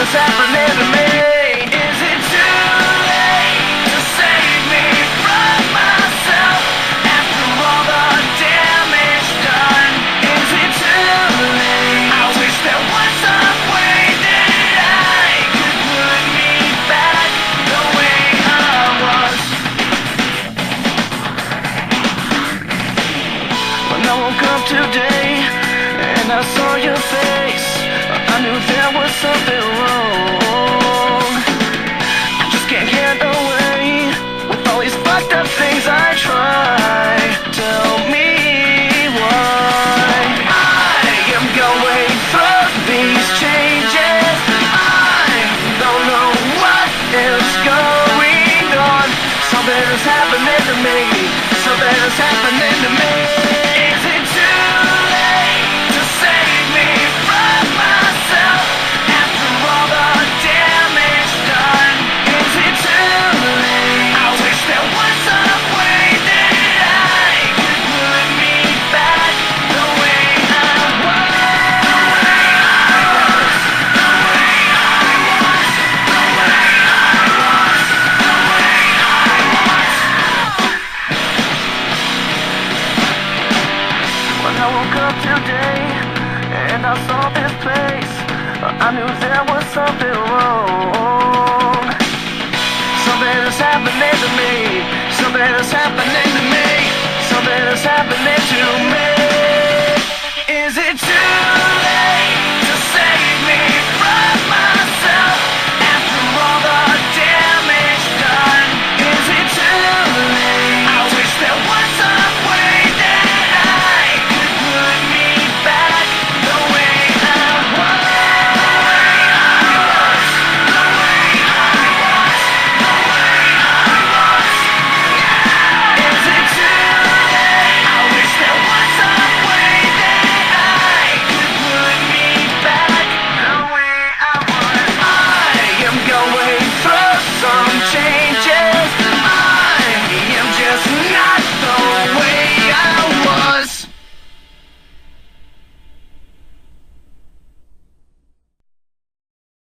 Something's happening to me. Is it too late to save me from myself after all the damage done? Is it too late? I wish there was a way that I could put me back the way I was. When I woke up today and I saw your face, I knew there was something wrong. I just can't get away with all these fucked up things I try. Tell me why I am going through these changes. I don't know what is going on. Something is happening to me. Something is happening to me. Is it too late to save me from myself after all the damage done? Is it too late? I wish there was a way that I could put me back the way I was. The way I was. The way I was. The way I was. The way I was. When I woke up today and I saw this place, I knew there was something wrong. Something is happening to me. Something is happening to me. Something is happening to me.